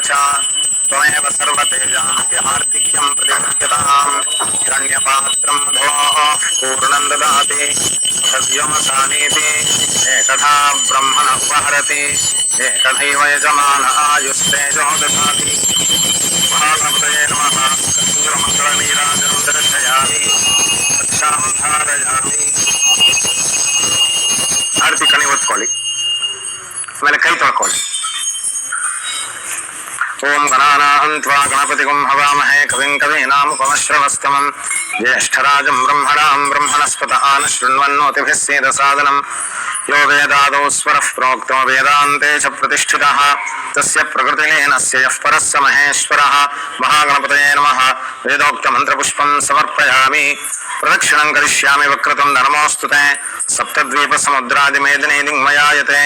त्वमेव सर्वतेजांसि आर्तिक्यं प्रतिपद्यताम् हिरण्यपात्रं मधोः पूर्णं ददाति तस्योमसानीति एकधा ब्रह्मण उपहरति एकधैव यजमान आयुस्तेजो ददाति महागणपतये नमः कस्तूरमङ्गलनीराजनं दर्शयामि रक्षां धारयामि आरती कणि ಒತ್ಕೊಳ್ಳಿ ಆಮೇಲೆ ಕೈ ತೊಳ್ಕೊಳ್ಳಿ ओम गणानाहं त्वा गणपतिगुं हवामहे कविं कवीनामुपमश्रवस्तमं ज्येष्ठराजं ब्रह्मणां ब्रह्मणस्पत आनशृण्वन्नोतिभिः सेदसादनं यो वेदादौ स्वरः प्रोक्तो वेदान्ते च प्रतिष्ठितः तस्य प्रकृतिलीनस्य यः परः स महेश्वरः महागणपतये नमः वेदोक्तमन्त्रपुष्पं समर्पयामि प्रदक्षिणं करिष्यामि वक्रतुण्ड नमोऽस्तुते सप्तद्वीपसमुद्रादिमेदिनी दिङ्मयायते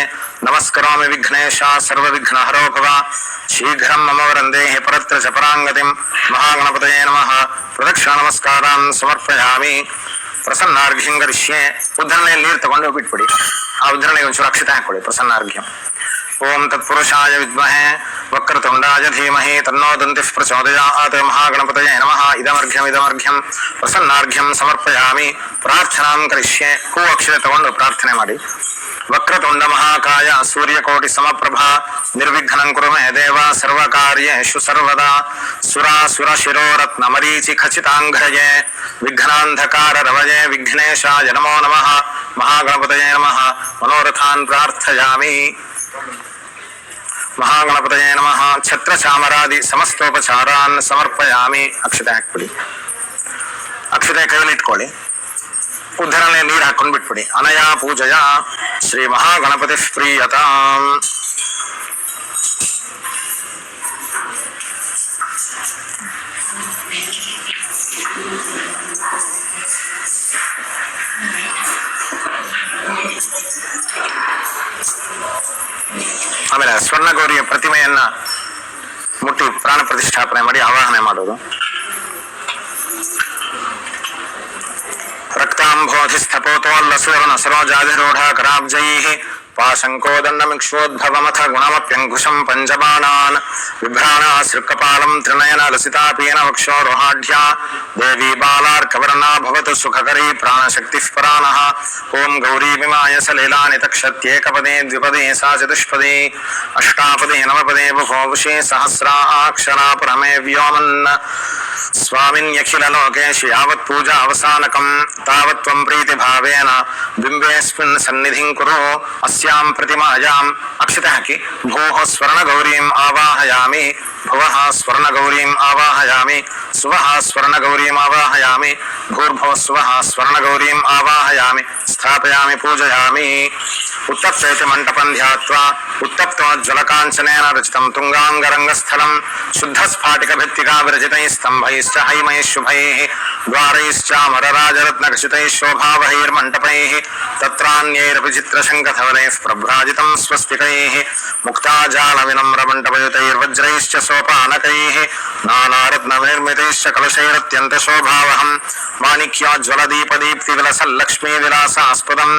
नमस्करोमि विघ्नेशा सर्वविघ्नहरो भव शीघ्रं मम वरन्देहि परत्र च पराङ्गतिं महागणपतये नमः प्रदक्षिण नमस्कारान् समर्पयामि प्रसन्नार्घ्यं करिष्ये उद्धरणೆಯಲ್ಲಿ ನೀರು ತಗೊಂಡು ಬಿಟ್ಬಿಡಿ ಆ ಉद्धರಣೆಗೆ ಒಂಚೂರು ಅಕ್ಷತೆ ಹಾಕೊಳ್ಳಿ ಪ್ರಸನ್ನಾರ್ಘ್ಯಂ ओम तत्पुरुषाय विद्महे वक्रतुण्डाय धीमहि तन्नो दन्तिः प्रचोदयात् महागणपतये नमः इदमर्घ्यं प्रसन्नार्घ्यं समर्पयामि प्रार्थनां करिष्ये हू अक्षरे तಗೊಂಡು प्रार्थने ಮಾಡಿ वक्रतुण्ड महाकाय सूर्यकोटि समप्रभा निर्विघ्नं कुरु मे देव सर्वकार्येषु सर्वदा सुरासुर शिरोरत्न मरीचि खचितांघ्रये विघ्नान्धकार रवये विघ्नेशाय नमो नमः महागणपतये नमः मनोरथान् प्रार्थयामि महागणपतये नमः छत्र चामरादि समस्तोपचारान् समर्पयामि अक्षते हाक्बिಡಿ अक्षते ಕೈಲಿಟ್ಕೊಳ್ಳಿ उद्धरणे नीर हाಕೊಂಡು ಬಿಟ್ಬಿಡಿ अनया पूजया श्री महागणपति प्रीयताम् ಆಮೇಲೆ ಸ್ವರ್ಣಗೌರಿಯ ಪ್ರತಿಮೆಯನ್ನ ಮುಟ್ಟಿ ಪ್ರಾಣ ಪ್ರತಿಷ್ಠಾಪನೆ ಮಾಡಿ ಆವಾಹನೆ ಮಾಡೋದು रक्तांभोधिस्थपोतोल्लसूर्ण सरोजाधिरूढ़ कराब्जैः पाशंकोदण्डमिक्षोद्भवमथ गुणमप्यङ्कुशं पञ्चबाणान् बिभ्राणासृक्कपालं त्रिनयन लसितापीन वक्षोरुहाढ्या देवी बालार्कवर्णा भवतु सुखकरी प्राणशक्तिः परानः ओं गौरीमिमाय सलीलानि तक्षत्येकपदे द्विपदे सा चतुष्पदे अष्टापदे नवपदे बुभुषे सहस्राक्षरा परमे व्योमन् स्वामिन्यखिललोकेशि यावत् पूजा अवसानकं तावत् त्वं प्रीतिभावेन बिम्बेऽस्मिन् सन्निधिं कुरु अस्यां प्रतिमायाम् अक्षते हाकि भूः स्वर्णगौरीम् आवाहयामि भुवः स्वर्णगौरीम् आवाहयामि सुवः स्वर्णगौरीम् आवाहयामि भूर्भुवः सुवः स्वर्णगौरीम् आवाहयामि स्थापयामि पूजयामि उत्तप्तेति मण्डपं ध्यात्वा उत्तप्तोज्ज्वलकाञ्चनेन रचितं तुङ्गाङ्गरङ्गस्थलं शुद्धस्फाटिकभित्तिका विरचितैः स्तम्भैश्च हैमैः शुभैः द्वारैश्चामरराजरत्नखचितैः शोभावहैर्मण्टपैः तत्रान्यैरपि चित्रशङ्खधवलैः प्रभ्राजितं स्वस्तिकैः मुक्ताजालविनम्रमण्टपयुतैर्वज्रैश्च सोपानकैः नानारत्ननिर्मितैश्च कलशैरत्यन्तशोभावहं माणिक्योज्ज्वलदीपदीप्तिविलसल्लक्ष्मीविलासास्पदं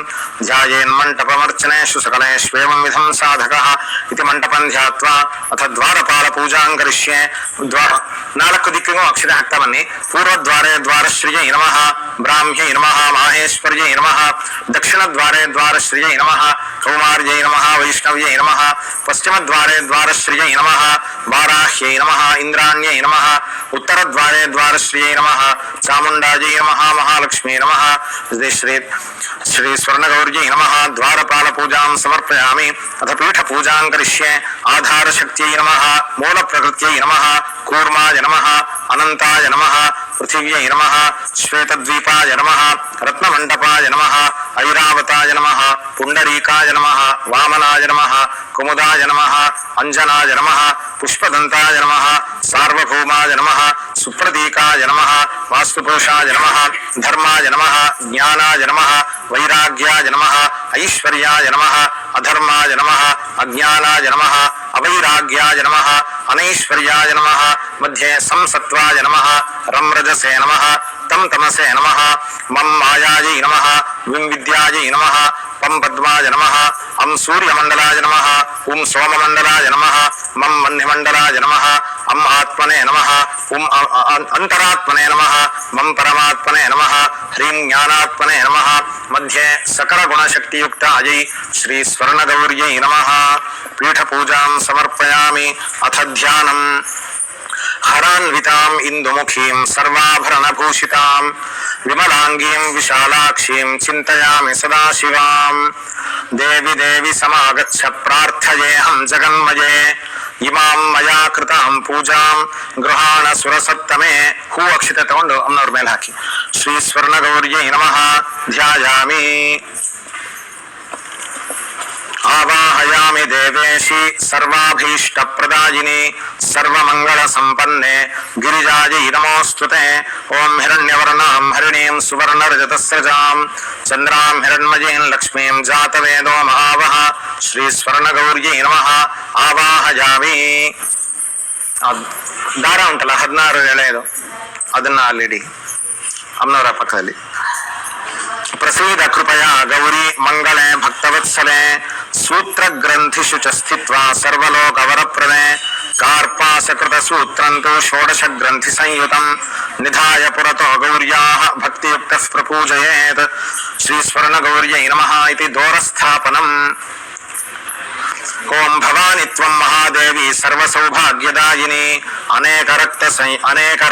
ध्यायेन्मण्टपमर्चनेषु सकलेष्वेवं विधं साधकः इति मण्टपं ध्यात्वा अथ द्वारपालपूजां करिष्ये ನಾಲ್ಕು ದಿಕ್ಕಿಗೂ ಅಕ್ಷತೆ ಹಾಕ್ತಾ ಬನ್ನಿ ಪೂರ್ವದ್ವಾರೆ ದ್ವಾರಶ್ರೀಯೈ ನಮಃ ಬ್ರಾಹ್ಮ್ಯೈ ನಮಃ ಮಾಹೇಶ್ವರ್ಯೈ ನಮಃ ದಕ್ಷಿಣದ್ವಾರೆ ದ್ವಾರಶ್ರೀಯೈ ನಮಃ ಕೌಮಾರ್ಯೈ ನಮಃ ವೈಷ್ಣವ್ಯೈ ನಮಃ ಪಶ್ಚಿಮದ್ವಾರೆ ದ್ವಾರಶ್ರೀಯೈ ನಮಃ ವಾರಾಹ್ಯೈ ನಮಃ ಇಂದ್ರಾಣ್ಯೈ ನಮಃ ಉತ್ತರದ್ವಾರೆ ದ್ವಾರಶ್ರೀಯೈ ನಮಃ ಚಾಮುಂಡಾಜೈ ನಮಃ ಮಹಾಲಕ್ಷ್ಮೀ ನಮಃ श्री स्वर्णगौर्यै नमः द्वारपालपूजां समर्पयामि अथ पीठपूजां करिष्ये आधारशक्त्यै नमः मूलप्रकृत्यै नमः कूर्माय नमः अनन्ताय नमः पृथिव्यै नमः श्वेतद्वीपाय नमः रत्नमण्डपाय नमः ऐरावताय नमः पुण्डरीकाय नमः वामनाय नमः कुमुदाय नमः अंजनाय नमः पुष्पदन्ताय नमः सार्वभौमाय नमः सुप्रतीकाय नमः वास्तुपुरुषाय नमः धर्माय नमः ज्ञानाय नमः वैराग्याय नमः ऐश्वर्याय नमः अधर्माय नमः अज्ञानाय नमः अवैराग्याय नमः अनैश्वर्याय नमः मध्ये संसत्वाय नमः रम्रजसे नमः तं तमसे नमः मम मायायै नमः विं विद्यायै नमः पं पद्माय नमः अं सूर्यमण्डलाय नमः उं सोममण्डलाय नमः मम वह्निमण्डलाय नमः अं आत्मने नमः अंतरात्मने नमः मं परमात्मने नमः ह्रीं ज्ञानात्मने नमः मध्ये सकलगुणशक्तियुक्तायै श्री स्वर्णगौर्यै नमः पीठपूजां समर्पयामि अथ ध्यानम् हरान्विताम् इंदुमुखीं सर्वाभरणभूषितां विमलांगीं विशालाक्षीं चिन्तयामि सदाशिवां देवी देवी समागच्छ प्रार्थयेऽहं जगन्मये इमां मया कृतां पूजां गृहाण सुरसत्तमे हू अक्षित तಗೊಂಡು अम्नवर मेल हाकि श्री स्वर्णगौर्यै नमः ध्यायामि आवाहयामि देवेशी सर्वाभीष्टप्रदायिनी सर्वमङ्गलसम्पन्ने गिरिजायै नमोऽस्तुते ॐ हिरण्यवर्णां हरिणीं सुवर्णरजतस्रजां चन्द्रां हिरण्मयीं लक्ष्मीं जातवेदो महावः श्री स्वर्णगौर्यै नमः आवाहयामि ದಾರ ಉಂಟಲ್ಲ 16 ಎಳೆದು ಅದನ್ನ ಅಲ್ಲಿಡಿ ಅಮ್ಮನವರ ಪಕ್ಕದಲ್ಲಿ प्रसीद कृपया गौरी मंगले भक्तवत्सले सूत्र ग्रंथिषु च स्थित्वा सर्वलोकवरप्रदे कार्पासकृत सूत्रंतु षोडश ग्रंथि संयुतं निधाय पुरतो गौर्याः भक्तियुक्तः प्रपूजयेत् श्री स्वर्णगौर्यै नमः इति दोरस्थापनम् ओम भवानी त्वं महादेवी सर्वसौभाग्यदायिनी अनेक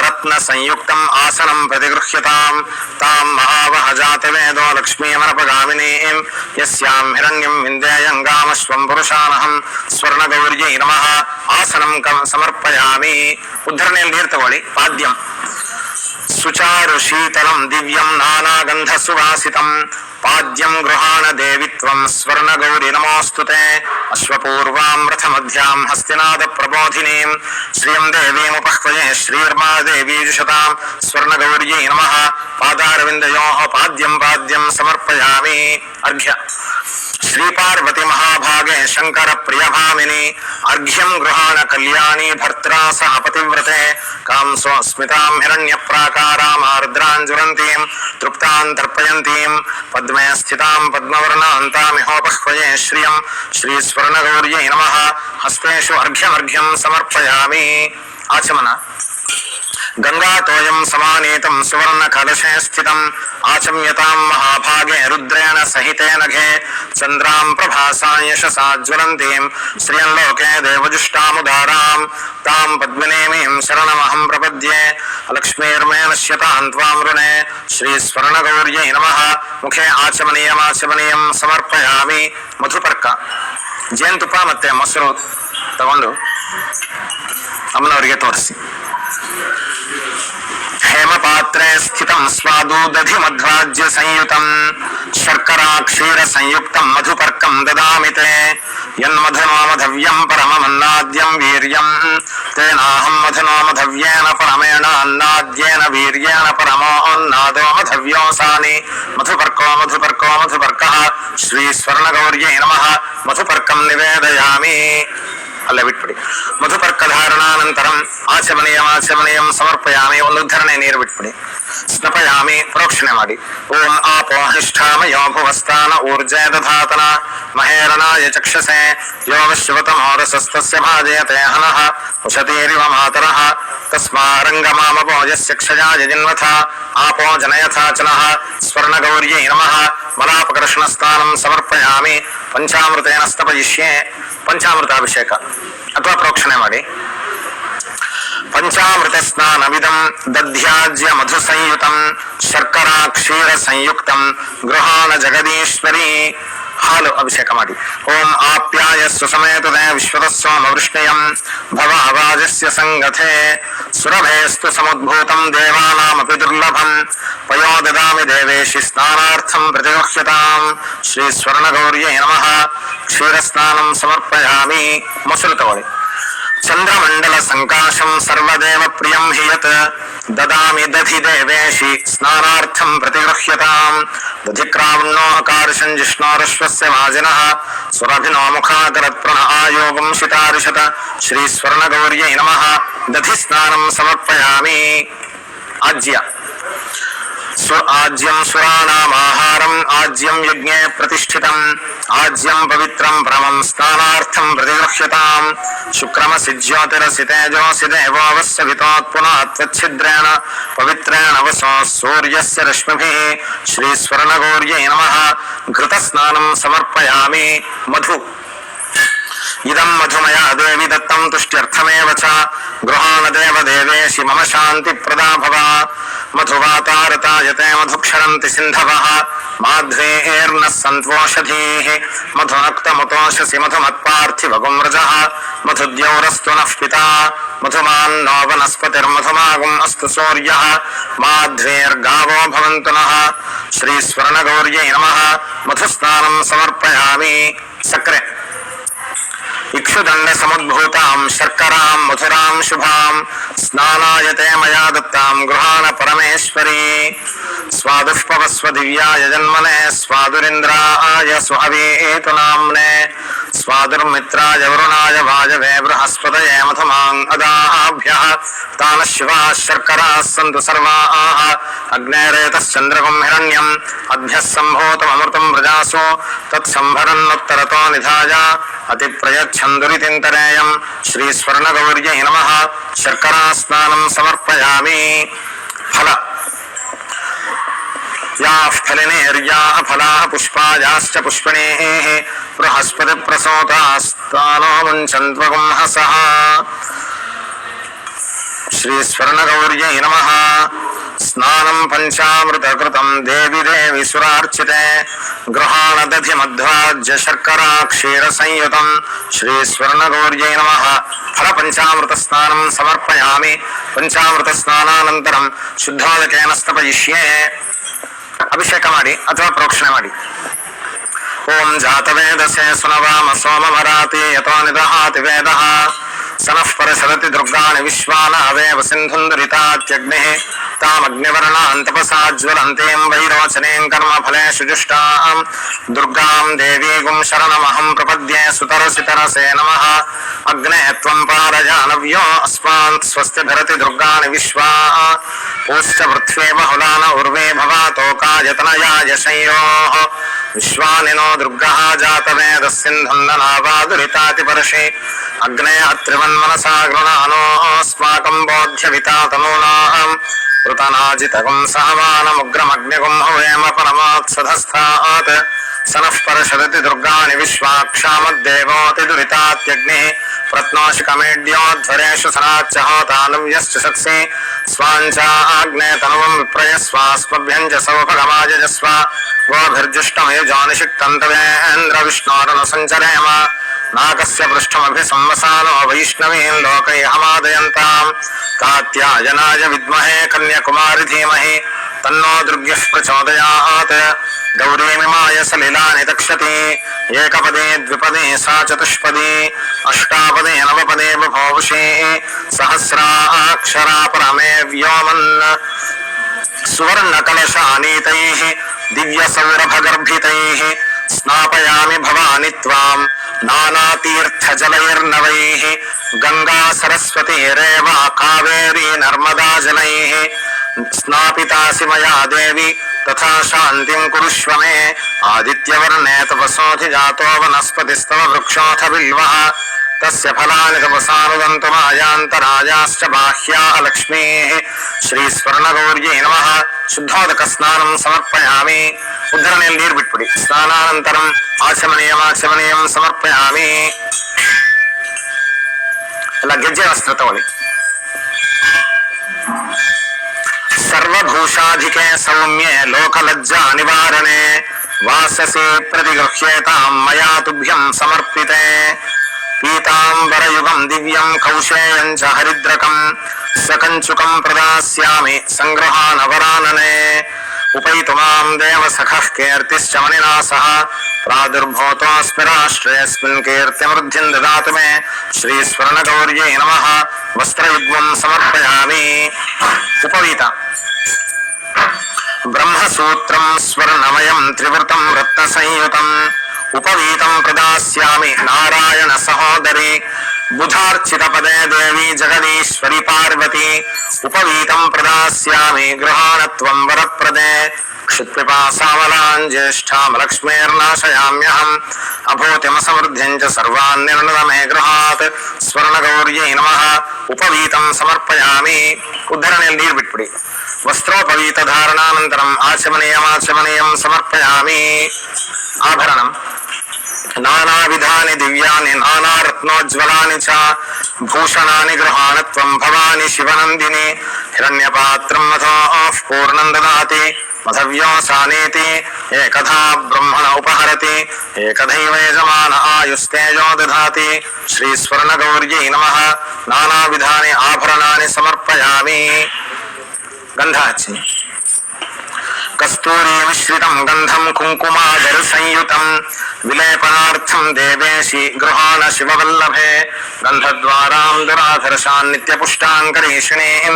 रत्न संयुक्तम् आसनं प्रतिगृह्यतां तां महावह जातवेदो लक्ष्मीमनपगामिनीं यस्यां हिरण्यं विन्देयङ्गामश्वं पुरुषानहं स्वर्णगौर्यै नमः आसनं समर्पयामि उद्धरणेಯಲ್ಲಿ ನೀರು ತಗೊಳ್ಳಿ ಪಾದ್ಯಂ सुचारु शीतलं दिव्यं नानागंध सुवासितं पाद्यं गृहाण देवित्वं स्वर्णगौरी नमोस्तुते अश्वपूर्वां रथमध्यां हस्तिनाद प्रबोधिनीं श्रियं देवीमुपह्वये श्रीर्मादेवी जुषतां स्वर्णगौर्यै नमः पादारविन्दयोः पाद्यं पाद्यं समर्पयामि अर्घ्य श्री पार्वती महाभागे शंकर प्रियभामिनी अर्घ्यं गृहाण कल्याणी भर्त्रा सह पतिव्रते कांसो स्मितां हिरण्यप्राकाराम् आर्द्राञ्जुरन्तीं तृप्तां तर्पयन्तीं पद्मे स्थितां पद्मवर्णां तामिहोपह्वये श्रियं श्री स्वर्णगौर्यै नमः हस्तेषु अर्घ्यमर्घ्यं समर्पयामि आचमन गंगातोयं समानीतं सुवर्ण कलशे स्थितम् आचम्यतां महाभागे रुद्रेण सहितेन घे चन्द्रां प्रभासां यशसा ज्वलन्तीं श्रियंलोके देवजुष्टामुदारां तां पद्मिनीमीं शरणमहं प्रपद्ये लक्ष्मीर्मे नश्यतां त्वां ऋणे श्री स्वर्णगौर्यै नमः मुखे आचमनीयं समर्पयामि मधुपर्क ಜೇನುತುಪ್ಪ ಮತ್ತೆ ಮೊಸರು ತಗೊಂಡು ಅಮ್ಮನವರಿಗೆ ತೋರಿಸಿ हेमपात्रे स्थितं स्वादु दधि मध्वाज्य संयुतं शर्करा क्षीर संयुक्तं मधुपर्कं ददामि ते यन्मधुनोमधव्यं परममन्नाद्यं वीर्यं तेनाहं मधुनोमधव्येन परमेण अन्नाद्येन वीर्येण परमोन्नादो मधव्योऽसानि मधुपर्को मधुपर्को मधुपर्कः श्री स्वर्णगौर्यै नमः मधुपर्कं निवेदयामि ಅಲ್ಲೇ ಬಿಟ್ಬಿಡಿ ಮಧುಪರ್ಕ ಧಾರಣಾನಂತರಂ ಆಚಮನೀಯಂ ಸಮರ್ಪಯಾಮಿ ಒಂದು ಉದ್ಧರಣೆ ನೀರು ಬಿಟ್ಬಿಡಿ ಸ್ನಪಯಾಮಿ ಪ್ರೋಕ್ಷಣೆ ಮಾಡಿ ಓಂ ಆಪೋ ಹಿಷ್ಠಾಮಯೋ ಭುವಸ್ಥಾನ ಊರ್ಜೆ ದಧಾತನ ಮಹೇರಣಾಯ ಚಕ್ಷಸೆ ಯೋ ವಿಶ್ವತಮೋರಸಸ್ತಸ್ಯ ಭಾಜಯತೆ ಹನಃ ಉಷತೀರಿವ ಮಾತರಃ ತಸ್ಮಾರಂಗಮಾಮಪೋ ಯಸ್ಯ ಕ್ಷಯಾಯ ಜಿನ್ವಥ ಆಪೋ ಜನಯಥಾಚನಃ ಸ್ವರ್ಣಗೌರ್ಯೈ ನಮಃ ಮಲಾಪಕರ್ಷಣ ಸ್ನಾನಂ ಸಮರ್ಪಯಾಮಿ ಪಂಚಾಮೃತೇನ ಸ್ತಪಯಿಷ್ಯೆ पंचामृताभिषेक अथवा प्रोक्षणे ಮಾಡಿ पंचामृत स्नानमिदं दध्याज्य मधु संयुतं शर्करा क्षीर संयुक्तं गृहाण जगदीश्वरी हालु अभिषेक ಮಾಡಿ ओम आप्याय सुसमेतदे विश्वतस्सोम वृष्णयं भवावाजस्य संगथे सुरभेस्तु समुद्भूतं देवानामपि दुर्लभं पयो ददामि देवेशि स्नानार्थं प्रतिगृह्यतां श्री स्वर्णगौर्यै नमः क्षीरस्नानं समर्पयामि ಮೊಸರು ತಗೊಳ್ಳಿ चंद्रमंडल संकाशं सर्वदेव प्रियं हि यत् ददामि दधि देवेशि स्नानार्थं प्रतिगृह्यतां दधिक्रावण्णोऽकारशं जिष्णोरश्वस्य वाजिनः सुरभिनो मुखाकरत्प्रण आयोगं शितारिषत श्री स्वर्णगौर्यै नमः दधि स्नानं समर्पयामि आज्य आज्यं सुराणामाहारम् आज्यं यज्ञे प्रतिष्ठितम् आज्यं पवित्रं परमं स्नानार्थं प्रतिगृह्यताम् శుక్రమసి జ్యోతిరసి తేజోసి దేవోవస్య వితోత్పునాత్వచ్ఛిద్రేణ పవిత్రేణ వసో సూర్యస్య రశ్మిభిః శ్రీస్వర్ణగౌర్యై నమః ఘృతస్నానం సమర్పయామి. మధు ఇదం మధుమయా దేవి దత్తం తుష్ట్యర్థమేవ చ గృహాణ దేవ దేవేశి మమ శాంతి ప్రదా భవ. మధువాతారతాయతే మధుక్షరంతి సింధవః మాధ్వేర్న సంత్వోషధీః మధునక్తముతోషసి మధుమత్పార్థివగుమ్రజః మధుద్యౌరస్తు నః పితా మధుమాన్నో వనస్పతిర్మధుమాగుం అస్తు సూర్యః మాధ్వేర్గావో భవంతు నః. శ్రీస్వర్ణగౌర్యై నమః. మధుస్నానం సమర్పయామి. సక్రే ఇక్షుదండ సముద్భూతాం శర్కరాం మధురాం శుభాం స్నానాయతే మయా దత్తాం గృహాణ పరమేశ్వరీ. స్వాదుష్పవస్వ దివ్యాయ జన్మనే స్వాదురింద్రాయ స్వహవేతు నామ్నే స్వాదుర్మిత్రాయ వరుణాయ వాయవే బృహస్పతయే మధుమాం అదాభ్యః తాన శివాః శర్కరాः సంతు సర్వాః అగ్నేరేతశ్చంద్రకం హిరణ్యం అభ్యః సంభూతమమృతం ప్రజాసో తత్సంభరన్నుత్తరతో నిధాయ అతి ప్రయచ్ఛందురితింతరేయం. శ్రీస్వర్ణగౌర్యై నమః. శర్కరా స్నానం సమర్పయామి. ఫల యాః ఫలినేర్యాః ఫలాః పుష్పాయాశ్చ పుష్పిణీః బృహస్పతి ప్రసూతాస్తానో ముంచన్త్వగుంహసః. శ్రీస్వర్ణగౌర్యై నమః. స్నానం పంచామృతకృతం దేవి దేవి సురార్చితే గృహాణ దధి మధ్వాజ్య శర్కరా క్షీర సంయుతం. శ్రీస్వర్ణగౌర్యై నమః. ఫల పంచామృత స్నానం సమర్పయామి. పంచామృత ಸ್ನಾನಾನಂತರಂ ಶುದ್ಧೋದಕೇನ ಸ್ತಪಯಿಷ್ಯೆ. ಅಭಿಷೇಕ ಮಾಡಿ ಅಥವಾ ಪ್ರೋಕ್ಷಣೆ ಮಾಡಿ. ಓಂ ಜಾತವೇದಸೆ ಸುನವಾಮ ಸೋಮವರಾತಿ ಯತೋ ನಿದಹಾತಿ ವೇದಃ ಸನಃ ಪರಸರತಿ ದುರ್ಗಾಣಿ ವಿಶ್ವಾನಾವೇವ ಸಿಂಧುಂದುರಿತಾತ್ಯಗ್ನಿಃ ತಾಮಗ್ನಿವರ್ಣಾನ್ ತಪಸಾಜ್ವಲಂತೀಂ ವೈರೋಚನೀಂ ಕರ್ಮಫಲೇಷು ಜುಷ್ಟಾಂ ದುರ್ಗಾಂ ದೇವೀಗುಂ ಶರಣಮಹಂ ಪ್ರಪದ್ಯೆ ಸುತರಸಿತರಸೇ ನಮಃ. ಅಗ್ನೇ ತ್ವಂ ಪಾರಜಾನವ್ಯೋ ಅಸ್ಮಾನ್ ಸ್ವಸ್ತಿ ಭರತಿ ದುರ್ಗಾಣಿ ವಿಶ್ವಾ ಪೂಶ್ಚ ಪೃಥ್ವೀ ಬಹುಲಾನ ಉರ್ವೇ ಭವಾತೋಕಾಯತನಯಾಯ ಶಯ್ಯೋಃ ವಿಶ್ವಾನಿನೋ ದುರ್ಗಃ ಜಾತವೇದ ಸಿಂಧುಂದನಾವಾದುರಿತಾತಿ ಪರಶಿ ಅಗ್ನೇ ಅತ್ರಿವನ್ಮನಸಾ ಗೃಣಾನೋಸ್ಮಾಕಂ ಬೋಧ್ಯವಿತಾ ತನೂನಾಂ ಋತನಾಜಿತಗುಂ ಸಹಮಾನಮುಗ್ರಮಗ್ನಿಗುಂ ಹವೇಮ ಪರಮಾತ್ಸಧಸ್ಥಾತ್ ಸನಃ ಪರಶರತಿ ದುರ್ಗಾಣಿ ವಿಶ್ವಾಕ್ಷಾಮದ್ದೇವೋತಿ ದುರಿತಾತ್ಯಗ್ನಿಃ ಪ್ರತ್ನೋಷಿಕಮೇಡ್ಯೋಧ್ವರೇಷು ಸನಾಚ್ಚ ಹೋತಾನವ್ಯಶ್ಚ ಸತ್ಸಿ ಸ್ವಾಂಚಾಗ್ನೇ ತನುವಂ ವಿಪ್ರಯಸ್ವಾಸ್ಮಭ್ಯಂಜ ಸೌಭಗಮಾಯಜಸ್ವ गोभिर्जुष्टमयुजोनिषिक्तन्तवेन्द्र विष्णोरनु सञ्चरेम नाकस्य पृष्ठमभि संवसानो वैष्णवीं लोकैहमादयन्ताम् कात्यायनाय विद्महे कन्याकुमारि धीमहि तन्नो दुर्गः प्रचोदयात्. गौरीमिमाय सलिलानि तक्षति एकपदे द्विपदे सा चतुष्पदी अष्टापदे नवपदे बभूषे सहस्राक्षरा परमे व्योमन् सुवर्णकलशानीतैः दिव्यसौरभगर्भितैः स्नापयामि भवानि त्वां नानातीर्थजलैर्नवैः गंगा सरस्वतीरेव कावेरी नर्मदा जलैः स्नापितासि मया देवी तथा शान्तिं कुरुष्व मे. आदित्यवर्णे तपसोऽधिजातो वनस्पतिस्तव वृक्षोऽथ बिल्वः तस्य फलानि तपसानुदन्तु मायान्तरायाश्च बाह्या लक्ष्मीः. ಶ್ರೀಸ್ವರ್ಣಗೌರ್ಯೈ ನಮಃ. ಶುದ್ಧೋದಕ ಸ್ನಾನಂ ಸಮರ್ಪಯಾಮಿ. ಉದ್ಧರಣೆಯಲ್ಲಿ ನೀರು ಬಿಟ್ಬಿಡಿ. ಸ್ನಾನಾನಂತರಂ ಆಚಮನೀಯಂ ಸಮರ್ಪಯಾಮಿ. ಎಲ್ಲ ಗೆಜ್ಜೆ ವಸ್ತ್ರ ತಗೊಳ್ಳಿ. ಸರ್ವಭೂಷಾಧಿಕೆ ಸೌಮ್ಯೆ ಲೋಕಲಜ್ಜಾ ನಿವಾರಣೆ ವಾಸಸೆ ಪ್ರತಿಗೃಹ್ಯೇತಾಂ ಮಯಾ ತುಭ್ಯಂ ಸಮರ್ಪಿತೆ. पीतांबरयुगं दिव्यं कौशेयं च हरिद्रकं सकंचुकं प्रदास्यामि संग्रहानवरानने. उपैतु मां देवसखः कीर्तिश्च मणिना सह प्रादुर्भूतोऽस्मि राष्ट्रेऽस्मिन् कीर्तिमृद्धिं ददातु मे. श्रीस्वर्णगौर्यै नमः. वस्त्रयुग्मं समर्पयामि. उपवीत ब्रह्मसूत्रं स्वर्णमयं त्रिवृतं रत्नसंयुतं उपवीतं प्रदास्यामि नारायण सहोदरी बुधार्चित पदे देवी जगदीश्वरी पार्वती. उपवीतं प्रदास्यामि गृहाणत्वं वरप्रदे क्षित्पिपासामलान् ज्येष्ठां लक्ष्मीर्नाशयाम्यहम् अभूतिमसमृद्धिं च सर्वान् निर्णदमे गृहात् स्वर्णगौर्यै नमः उपवीतं समर्पयामि उद्धरणेल्ली नीरु बिट्बिडि वस्त्रोपवीत धारणानन्तरम् आचमनीयं समर्पयामि आभरणं नानाविधानि दिव्यानि नानारत्नोज्ज्वलानि च भूषणानि गृहाण त्वं भवानि शिवनन्दिनी हिरण्यपात्रं मथोः पूर्णं ददाति मथव्योऽसानेति एकधा ब्रह्मण उपहरति एकदैव यजमान आयुस्तेजो दधाति श्रीस्वर्णगौर्यै नमः नानाविधानि आभरणानि समर्पयामि गन्धाचि कस्तूरी मिश्रितं गंधं कुंकुमादर संयुतं विलेपनार्थं देवेशी गृहाण शिववल्लभे गंधद्वारां दुराधर्षान् नित्यपुष्टाङ्करीषिणीं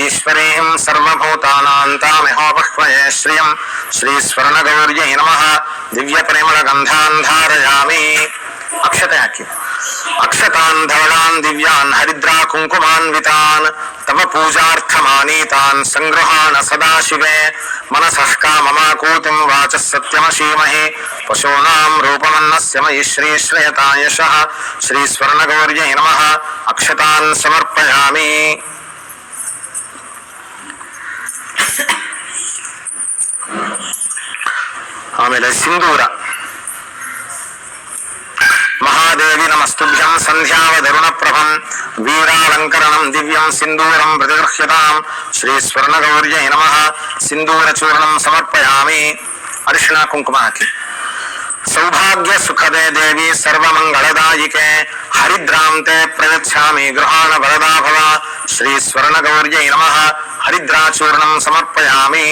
ईश्वरीं सर्वभूतानां तामिहोपह्वये श्रियं श्रीस्वर्णगौर्यै नमः दिव्यपरिमलगन्धान् धारयामि अक्षते हाकि अक्षतान् धवलान् दिव्यान् हरिद्रा कुंकुमान्वितान् तव पूजार्थमानीतान् संगृहाण सदाशिवे मनसः काममाकूतिं वाचः सत्यमशीमहि पशूनां रूपमन्नस्य मयि श्रीश्रयता यशः श्रीस्वर्णगौर्यै नमः अक्षतान् समर्पयामि आमेले सिंदूर महादेवी नमस्तुभ्यं संध्यावधरुण प्रभं वीरालंकरणं दिव्यं सिंदूरं प्रतिगृह्यतां श्रीस्वर्णगौर्यै नमः सिंदूरचूर्णं समर्पयामि अर्शिण कुंकुम हाकि सौभाग्य सुखदे देवी सर्वमंगलदायिके हरिद्रां ते प्रयच्छामि गृहाण वरदा भव श्रीस्वर्णगौर्यै नमः हरिद्राचूर्णं समर्पयामि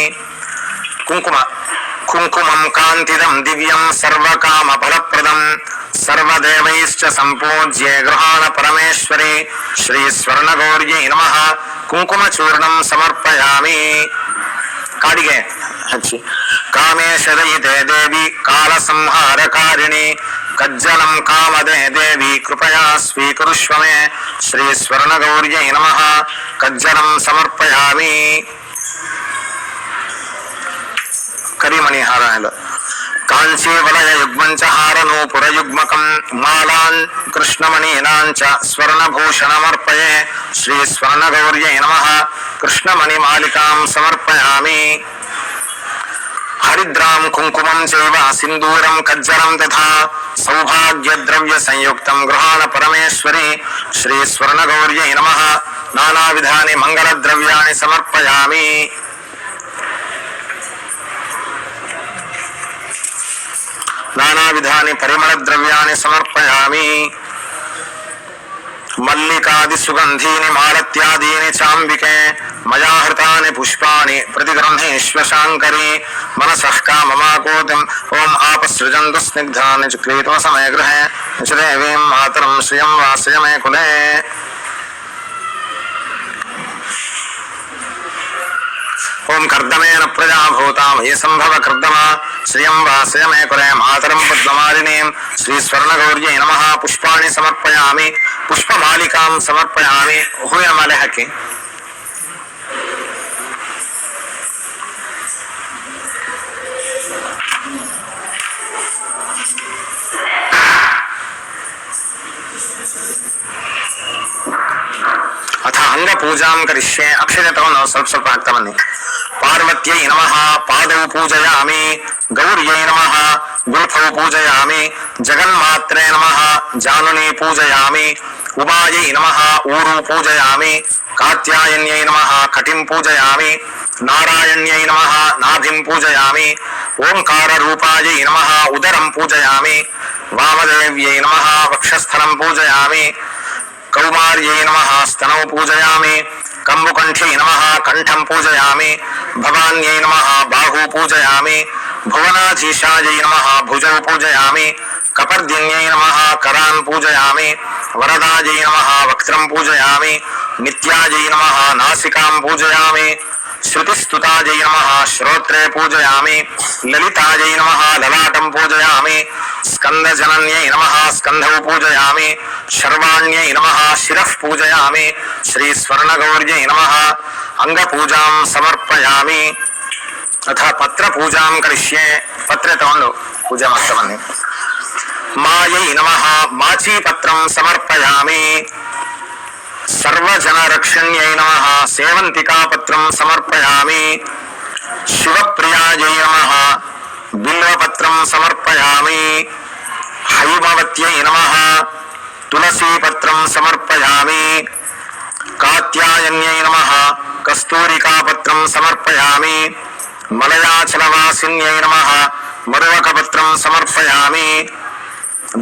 कुंकुम कुंकुमं कांतिदं दिव्यं सर्वकामफलप्रदं सर्वदेवैश्च संपूज्ये गृहाण परमेश्वरी श्रीस्वर्णगौर्यै नमः कुंकुमचूर्णं समर्पयामि काडिगे हच्चि कामेशदयिते देवी कालसंहारकारिणी कज्जलं कामदे देवी कृपया स्वीकुरुष्व मे श्रीस्वर्णगौर्यै नमः कज्जलं समर्पयामि करिमणिहाराय कांची वलय युग्मंच हार नूपुर युग्मकं मालान् कृष्णमणीनां च स्वर्णभूषणमर्पये श्रीस्वर्णगौर्यै नमः कृष्णमणिमालिकां समर्पयामि हरिद्रां कुंकुमं चैव सिंदूरं कज्जलं तथा सौभाग्यद्रव्य संयुक्तं गृहाण परमेश्वरी श्रीस्वर्णगौर्यै नमः नानाविधानि मंगलद्रव्याणि समर्पयामि नानाविधानि परिमलद्रव्याणि समर्पयामि मल्लिकादि सुगंधीनि मालत्यादीनि चाम्बिके मया हृतानि पुष्पाणि प्रतिगृह्णीष्व शाङ्करी मनसः काममाकूतिम् ओम आपसृजन्तु स्निग्धानि चक्रीतो समय गृहे देवीं मातरं श्रियं वासय मे कुले ओम कर्दमेन प्रजा भूतां ये संभव कर्दमा श्रियं वासय मे कुले मातरं पद्ममालिनीं श्रीस्वर्णगौर्यै नमः पुष्पाणि समर्पयामि पुष्पमालिकां समर्पयामि हूयमाले हाकि अथ अंग पूजां करिष्ये अक्षते तवन् स्वल्प स्वल्प हाक्तवन्नि पार्वत्यै नमः पादौ पूजयामि गौर्यै नमः गुल्फौ पूजयामि जगन्मात्रे नमः जानुनी पूजयामि उमायै नमः ऊरू पूजयामि कात्यायन्यै नमः कटिं पूजयामि नारायण्यै नमः नाभिं पूजयामि ओंकाररूपायै नमः उदरं पूजयामि वामदेव्यै नमः वक्षस्थलं पूजयामि कौमार्यै नमः स्तनौ पूजयामि कंबुकंठी नमः कंठं पूजयामि भवान्यै नमः बाहू पूजयामि भुवनाधीशायै नमः भुजौ पूजयामि कपर्दिन्यै नमः करान् पूजयामि वरदायै नमः वक्त्रं पूजयामि नित्यायै नमः नासिकां पूजयामि श्रुतिस्तुतायै नमः श्रोत्रे पूजयामि ललितायै नमः ललाटं पूजयामि स्कंदजनन्यै नमः स्कंधौ पूजयामि शर्वाण्यै नमः शिरः पूजयामि श्रीस्वर्णगौर्यै नमः अंगपूजां समर्पयामि ಅಥ ಪತ್ರ ಪೂಜಾಂ ಕರಿಷ್ಯೆ. ಪತ್ರೆ ತಗೊಂಡು ಪೂಜೆ ಮಾಡ್ತಾ ಬನ್ನಿ. ಮಾಯೈ ನಮಃ ಮಾಚಿ ಪತ್ರಂ ಸಮರ್ಪಯಾಮಿ. ಸರ್ವಜನ ರಕ್ಷಣ್ಯೈ ನಮಃ ಸೇವಂತಿಕಾ ಪತ್ರಂ ಸಮರ್ಪಯಾಮಿ. ಶಿವಪ್ರಿಯಾಯೈ ನಮಃ ಬಿಲ್ವಪತ್ರಂ ಸಮರ್ಪಯಾಮಿ. ಹೈಮವತ್ಯೈ ನಮಃ ತುಳಸಿ ಪತ್ರಂ ಸಮರ್ಪಯಾಮಿ. ಕಾತ್ಯಾಯನ್ಯೈ ನಮಃ ಕಸ್ತೂರಿಕಾ ಪತ್ರಂ ಸಮರ್ಪಯಾಮಿ. ಮಲಯಾಚಲವಾಸಿನ್ಯೈ ನಮಃ ಮರುವಕ ಪತ್ರಂ ಸಮರ್ಪಯಾಮಿ.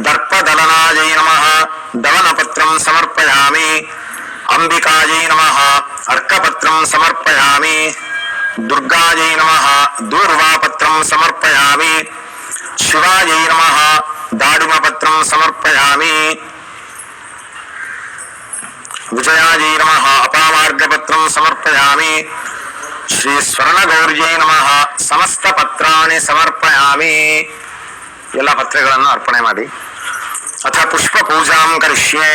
ದರ್ಪದಲನಾಯೈ ನಮಃ ದವನಪತ್ರಂ ಸಮರ್ಪಯಾಮಿ. ಅಂಬಿಕಾಯೈ ನಮಃ ಅರ್ಕಪತ್ರಂ ಸಮರ್ಪಯಾಮಿ. ದುರ್ಗಾಯೈ ನಮಃ ದೂರ್ವಾಪತ್ರಂ ಸಮರ್ಪಯಾಮಿ. ಶಿವಾಯೈ ನಮಃ ದಾಡಿಮಪತ್ರಂ ಸಮರ್ಪಯಾಮಿ. ವಿಜಯಾಯೈ ನಮಃ ಅಪಾಮಾರ್ಗಪತ್ರಂ ಸಮರ್ಪಯಾಮಿ. ಶ್ರೀ ಸ್ವರ್ಣಗೌರ್ಯೈ ನಮಃ ಸಮಸ್ತ ಪತ್ರಾಣಿ ಸಮರ್ಪಯಾಮಿ. ಎಲ್ಲ ಪತ್ರೆಗಳನ್ನು ಅರ್ಪಣೆ ಮಾಡಿ. ಅಥ ಪುಷ್ಪ ಪೂಜಾಂ ಕರಿಷ್ಯೆ.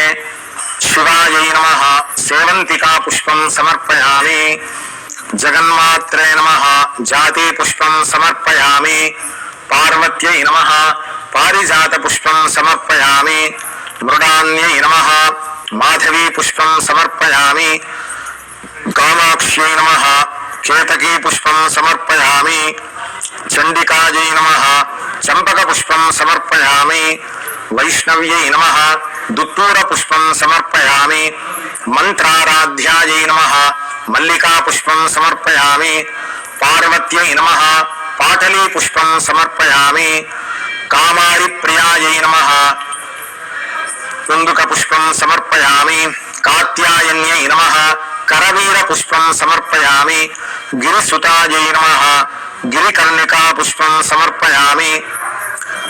ಶಿವಾಯೈ ನಮಃ ಸೇವಂತಿಕಾ ಪುಷ್ಪಂ ಸಮರ್ಪಯಾಮಿ. ಜಗನ್ಮಾತ್ರೇ ನಮಃ ಜಾತಿ ಪುಷ್ಪಂ ಸಮರ್ಪಯಾಮಿ. ಪಾರ್ವತ್ಯೈ ನಮಃ ಪಾರಿಜಾತ ಪುಷ್ಪಂ ಸಮರ್ಪಯಾಮಿ. ಮೃಡಾನ್ಯೈ ನಮಃ ಮಾಧವಿ ಪುಷ್ಪಂ ಸಮರ್ಪಯಾಮಿ. ಕಾಮಾಕ್ಷ್ಯೈ ನಮಃ ಕೇತಕೀ ಪುಷ್ಪಂ ಸಮರ್ಪಯಾಮಿ. ಚಂಡಿಕಾಯೈ ನಮಃ ಚಂಪಕ ಪುಷ್ಪಂ ಸಮರ್ಪಯಾಮಿ. ವೈಷ್ಣವ್ಯೈ ನಮಃ ದುತ್ತೂರ ಪುಷ್ಪಂ ಸಮರ್ಪಯಾಮಿ. ಮಂತ್ರಾರಾಧ್ಯಾಯೈ ನಮಃ ಮಲ್ಲಿಕಾ ಪುಷ್ಪಂ ಸಮರ್ಪಯಾಮಿ. ಪಾರ್ವತ್ಯೈ ನಮಃ ಪಾಟಲಿ ಪುಷ್ಪಂ ಸಮರ್ಪಯಾಮಿ. ಕಾಮಾರಿ ಪ್ರಿಯಾಯೈ ನಮಃ కుందుక పుష్పం సమర్పయామి. కాత్యాయన్యై నమః కరవీర పుష్పం సమర్పయామి. గిరిసుతాయై నమః గిరికర్ణికా పుష్పం సమర్పయామి.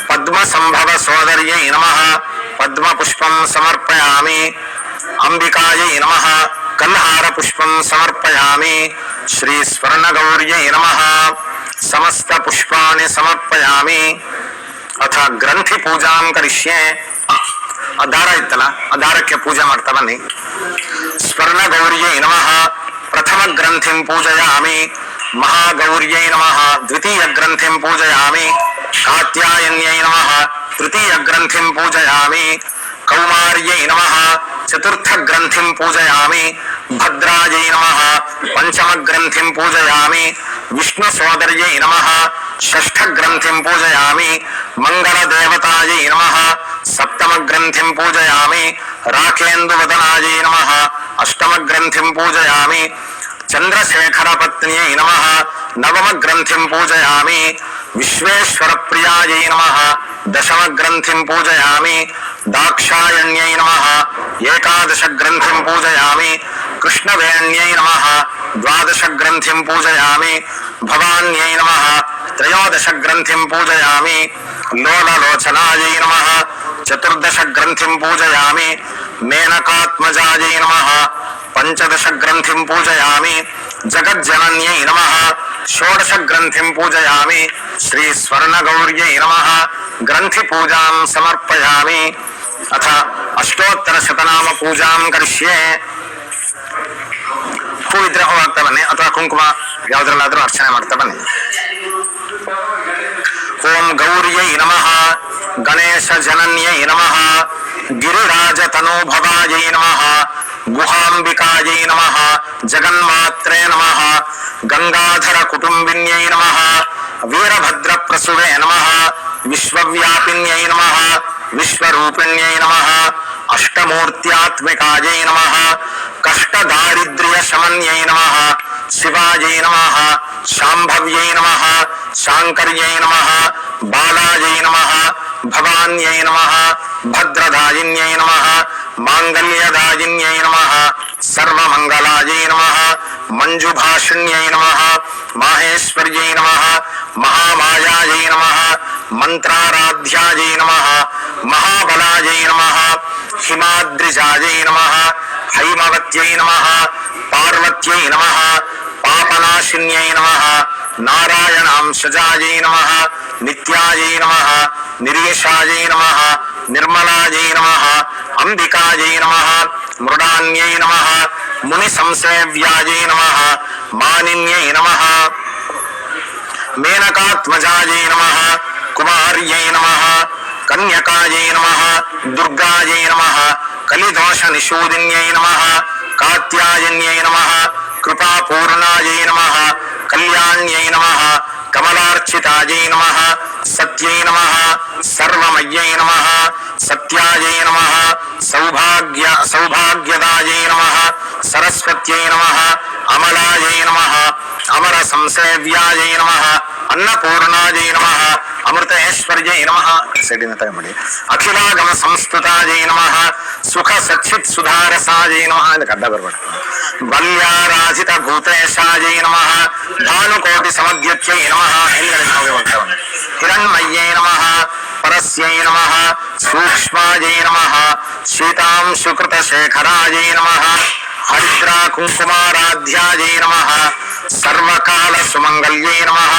పద్మ సంభవ సోదర్యై నమః పద్మ పుష్పం సమర్పయామి. అంబికాయై నమః కల్హార పుష్పం సమర్పయామి. శ్రీ స్వర్ణగౌర్యై నమః సమస్త పుష్పాణి సమర్పయామి. ಅಥ ಗ್ರಂಥಿ ಪೂಜಾಂ ಕರಿಷ್ಯೆ. ಆ ದಾರ ಇತ್ತಲ್ಲ, ಆ ದಾರಕ್ಕೆ ಪೂಜೆ ಮಾಡ್ತಾ ಬನ್ನಿ. ಸ್ವರ್ಣಗೌರ್ಯೈ ನಮಃ ಪ್ರಥಮ ಗ್ರಂಥಿಂ ಪೂಜಯಾಮಿ. ಮಹಾಗೌರ್ಯೈ ನಮಃ ದ್ವಿತೀಯ ಗ್ರಂಥಿಂ ಪೂಜಯಾಮಿ. ಕಾತ್ಯಾಯನ್ಯೈ ನಮಃ ತೃತೀಯ ಗ್ರಂಥಿಂ ಪೂಜಯಾಮಿ. ಕೌಮಾರ್ಯೈ ನಮಃ ಚತುರ್ಥ ಗ್ರಂಥಿಂ ಪೂಜಯಾಮಿ. ಭದ್ರಾಯೈ ನಮಃ ಪಂಚಮ ಗ್ರಂಥಿಂ ಪೂಜಯಾಮಿ. ವಿಷ್ಣು ಸೋದರ್ಯೈ ನಮಃ ಷಷ್ಠ ಗ್ರಂಥಿಂ ಪೂಜಯಾಮಿ. ಮಂಗಲ ದೇವತಾಯೈ ನಮಃ ಸಪ್ತಮ ಗ್ರಂಥಿಂ ಪೂಜಯಾಮಿ. ರಾಖೇಂದುವದನಾಯೈ ನಮಃ ಅಷ್ಟಮ ಗ್ರಂಥಿಂ ಪೂಜಯಾಮಿ. ಚಂದ್ರಶೇಖರ ಪತ್ನಿಯೈ ನಮಃ ನವಮ ಗ್ರಂಥಿಂ ಪೂಜಯಾಮಿ. ವಿಶ್ವೇಶ್ವರ ಪ್ರಿಯಾಯೈ ನಮಃ ದಶಮ ಗ್ರಂಥಿಂ ಪೂಜಯಾಮಿ. ದಾಕ್ಷಾಯಣ್ಯೈ ನಮಃ ಏಕಾದಶ ಗ್ರಂಥಿಂ ಪೂಜಯಾಮಿ. ಕೃಷ್ಣವೇಣ್ಯೈ ನಮಃ ದ್ವಾದಶ ಗ್ರಂಥಿಂ ಪೂಜಯಾಮಿ. ಭವಾನ್ಯೈ ನಮಃ ತ್ರಯೋದಶ ಗ್ರಂಥಿಂ ಪೂಜಯಾಮಿ. ಲೋಲಲೋಚನಾಯೈ ನಮಃ ಚತುರ್ದಶ ಗ್ರಂಥಿಂ ಪೂಜಯಾಮಿ. ಮೇನಕಾತ್ಮಜಾಯೈ ನಮಃ ಪಂಚದಶ ಗ್ರಂಥಿಂ ಪೂಜಯಾಮಿ. ಜಗಜ್ಜನನ್ಯೈ ನಮಃ ಷೋಡಶ ಗ್ರಂಥಿಂ ಪೂಜಯಾಮಿ. ಶ್ರೀ ಸ್ವರ್ಣಗೌರ್ಯೈ ನಮಃ ಗ್ರಂಥಿ ಪೂಜಾಂ ಸಮರ್ಪಯಾಮಿ. ಅಥ ಅಷ್ಟೋತ್ತರ ಶತನಾಮ ಪೂಜಾಂ ಕರಿಷ್ಯೆ. ಹೂ ಇದ್ರೆ ಹೂ ಹಾಕ್ತಾ ಬನ್ನಿ, ಅಥವಾ ಕುಂಕುಮ ಯಾವ್ದ್ರಲ್ಲಾದ್ರೂ ಅರ್ಚನೆ ಮಾಡ್ತಾ ಬನ್ನಿ. ಓಂ ಗೌರ್ಯೈ ನಮಃ ಗಣೇಶ ಜನನ್ಯೈ ನಮಃ ಗಿರಿರಾಜ ತನೋಭವಾಯೈ ನಮಃ ಗುಹಾಂಬಿಕಾಯೈ ನಮಃ ಜಗನ್ಮಾತ್ರೇ ನಮಃ ಗಂಗಾಧರ ಕುಟುಂಬಿನ್ಯೈ ನಮಃ ವೀರಭದ್ರ ಪ್ರಸುವೆ ನಮಃ ವಿಶ್ವವ್ಯಾಪಿನ್ಯೈ ನಮಃ ವಿಶ್ವರೂಪಿಣ್ಯೈ ನಮಃ ಅಷ್ಟಮೂರ್ತ್ಯಾತ್ಮಿಕಾಯೈ ನಮಃ ಕಷ್ಟದಾರಿದ್ರ್ಯ ಶಮನ್ಯೈ ನಮಃ ಶಿವಾಯೈ ನಮಃ ಶಾಂಭವ್ಯೈ ನಮಃ ಶಾಂಕರ್ಯೈ ನಮಃ ಬಾಲಾಯೈ ನಮಃ ಭವಾನ್ಯೈ ನಮಃ ಭದ್ರದಾಯಿನ್ಯೈ ನಮಃ ಮಾಂಗಲ್ಯದಾಯಿನ್ಯೈ ನಮಃ ಸರ್ವಮಂಗಲಾಯೈ ನಮಃ ಮಂಜುಭಾಷಿಣ್ಯೈ ನಮಃ ಮಾಹೇಶ್ವರ್ಯೈ ನಮಃ ಮಹಾಮಾಯಾಯೈ ನಮಃ ಮಂತ್ರಾರಾಧ್ಯಾಯೈ ನಮಃ ಮಹಾಬಲಾಯೈ ನಮಃ ಹಿಮಾದ್ರಿಜಾಯೈ ನಮಃ ಹೈಮವತ್ಯೈ ನಮಃ ಪಾರ್ವತ್ಯೈ ನಮಃ ಪಾಪನಾಶಿನ್ಯೈ ನಮಃ ನಾರಾಯಣಾಂಶಜಾಯೈ ನಮಃ ನಿತ್ಯಾಯೈ ನಮಃ ನಿರ್ಯಶಾಯೈ ನಮಃ ನಿರ್ಮಲಾಯೈ ನಮಃ ಅಂಬಿಕಾಯೈ ನಮಃ ಮೃಡಾನ್ಯೈ ನಮಃ ಮುನಿ ಸಂಸೇವ್ಯಾಯೈ ನಮಃ ಮಾನಿನ್ಯೈ ನಮಃ మేనకాత్మజాయై నమః కుమార్యై నమః కన్యకాయై నమః దుర్గాయై నమః కలిదోష నిషూదిన్యై నమః కాత్యాయన్యై నమః కృపాపూర్ణాయై నమః కళ్యాణ్యై నమః కమలార్చితాయై నమః సత్యై నమః సర్వమయ్యై నమః సత్యాయై నమః సౌభాగ్యదాయై నమః సరస్వత్యై నమః అమలాయై నమః అమర సంసేవ్యాయై నమః అన్నపూర్ణాయై నమః అమృతేశ్వర్యై నమః అఖిలాగమ సంస్కృతాయై నమః సుఖ సచ్చిత్ సుధారసాయై నమః అని అడ్డబరపడు బల్యారాజిత భూతేశాయై నమః భానుకోటి సమద్యుత్యై నమః హిరణ్మయ్యై నమః పరస్యై నమః సూక్ష్మాయై నమః శీతాంశుకృత శేఖరాయై నమః హరిద్రా కుంకుమారాధ్యాయై నమః సర్వకాల సుమంగళ్యై నమః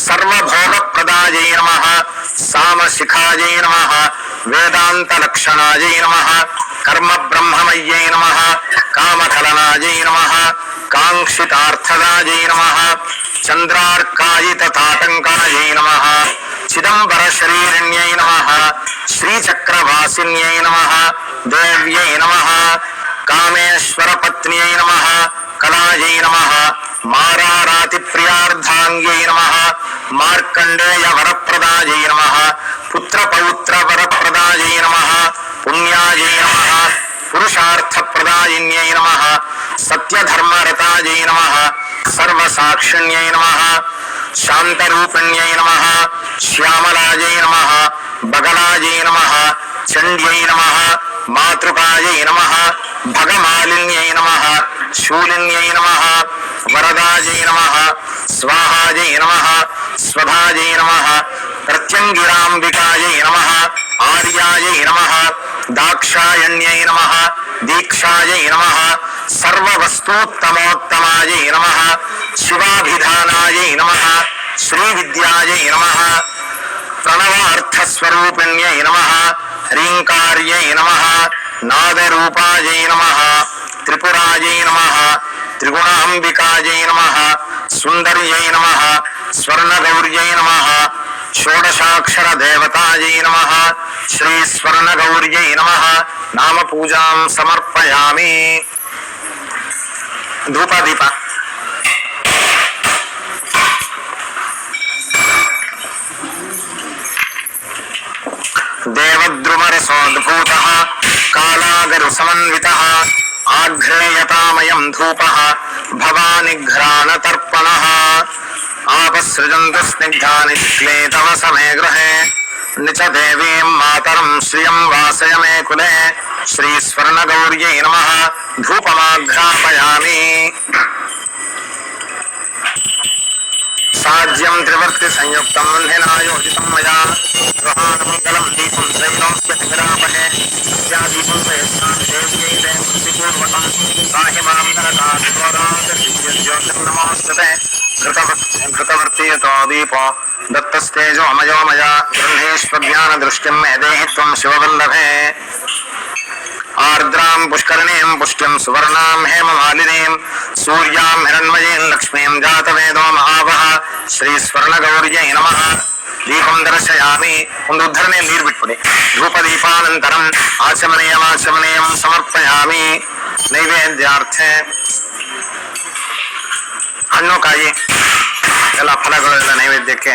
సర్వభోగప్రదాయై నమః సామశిఖాయై నమః వేదాంత లక్షణాయై నమః కర్మ బ్రహ్మమయ్యై నమః కామకలనాయై నమః కాంక్షితార్థదాయై నమః చంద్రార్కాయిత తాటంకాయై నమః చిదంబర శరీరణ్యై నమః శ్రీచక్రవాసిన్యై నమః దేవ్యై నమః కామేశ్వర పత్న్యై నమః కళాయై నమః మారారాతి ప్రియార్థాంగ్యై నమః మార్కండేయ వరప్రదాయై నమః పుత్రపౌత్ర వరప్రదాయై నమః పుణ్యాయై నమః పురుషార్థప్రదాయిన్యై నమః సత్యధర్మరతాయై నమః సర్వసాక్షిణ్యై నమః శాంతరూపిణ్యై నమః శ్యామలాయై నమః బగలాయై నమః చండ్యై నమః మాతృకాయై నమః భగమాలిన్యై నమః శూలిన్యై నమః వరదాయై నమః స్వాహాయై నమః స్వధాయై నమః ప్రత్యంగిరాంబికాయై నమః ఆర్యాయై నమః దాక్షాయణ్యై నమః దీక్షాయై నమః సర్వవస్తూత్తమోత్తమాయై నమః శివాభిధానాయై నమః శ్రీవిద్యాయై నమః ప్రణవార్థస్వరూపిణ్యై నమః హ్రీంకార్యై నమః నాదరూపాయై నమః త్రిపురాయై నమః త్రిగుణాంబికాయై నమః సుందర్యై నమః స్వర్ణగౌర్యై నమః షోడశాక్షర దేవతాయై నమః శ్రీ స్వర్ణగౌర్యై నమః నామ పూజాం సమర్పయామి. ధూపదీప దేవద్రుమరసోద్భూతః కాళాగరు సమన్వితః ఆఘ్రేయతామయం ధూపః భవానిఘ్రాణతర్పణః ఆపసృజంతు స్నిగ్ధాని క్లేతవ సమే గృహే నిచ దేవీం మాతరం శ్రియం వాసయ మే కులే శ్రీ స్వర్ణగౌర్యై నమః ధూపమాఘ్రాపయామి. సాజ్యం త్రివర్తి సంయుక్తం వంధినాయోజితం మయా గృహాణమంగళం దీపం త్రైలోక్యతిరాపహే సత్యాదీపం ప్రయత్నాం దేవ్యై దేవృత్తిపూర్వకం సాహి మాం నరకాద్వరాజ్యోతిర్నమోస్తుతే ఘృతవర్తీయతో దీపో దత్తస్తేజో అమయో మయా గృహేష్వజ్ఞాన దృష్టిం మే దేహి త్వం శివవల్లభే. ఆర్ద్రాం పుష్కరిణీం పుష్టిం సువర్ణాం హేమమాలినీం సూర్యాం హిరణ్మయీం లక్ష్మీం జాతవేదో మహావహ శ్రీ స్వర్ణగౌర్యై నమః. దీపం దర్శయామి. ಒಂದು ಉದ್ಧರಣೆ ನೀರು ಬಿಟ್ಬಿಡಿ. ಧೂಪದೀಪಾನಂತರಂ ಆಚಮನೀಯಂ ಸಮರ್ಪಯಾಮಿ. ನೈವೇದ್ಯಾರ್ಥೆ ಹಣ್ಣು ಕಾಯಿ ಎಲ್ಲ ಫಲಗಳೆಲ್ಲ ನೈವೇದ್ಯಕ್ಕೆ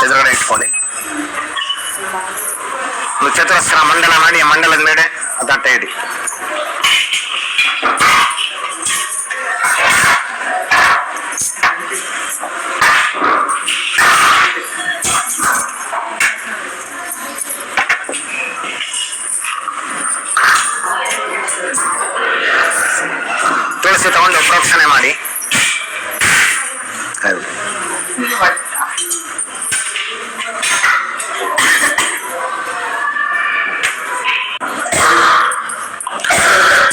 ಎದುರುಗಡೆ ಇಟ್ಕೊಳ್ಳಿ. ಒಂದು ಚತುರಸ್ರ ಮಂಡಲ ಮಾಡಿ ಮಂಡಲದ ಮೇಲೆ ತಟ್ಟೆ ಇಡಿ. ತುಳಸಿ ತಗೊಂಡು ಪ್ರೋಕ್ಷಣೆ ಮಾಡಿ.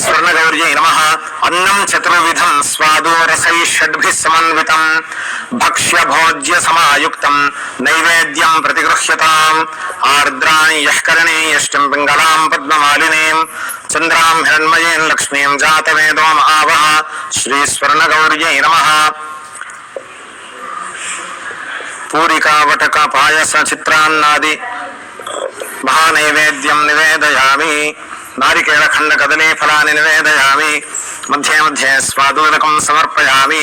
స్వర్ణగౌర్యై నమః. అన్నం చతుర్విధం స్వాదో రసై షడ్భిః సమన్వితం భక్ష్య భోజ్య సమాయుక్తం నైవేద్యం ప్రతిగృహ్యతాం. ఆర్ద్రాణి యః కరణీయష్టం పింగళాం పద్మమాలినీం చంద్రాం హిరణ్మయీం లక్ష్మీం జాతవేదో మహావహ శ్రీ స్వర్ణగౌర్యై నమః. పూరికా వటక పాయస చిత్రాన్నాది మహానైవేద్యం నివేదయామి. నారికేళ ఖండ కదలీ ఫలాన్ని నివేదయామి. మధ్యే మధ్యే స్వాదోదకం సమర్పయామి.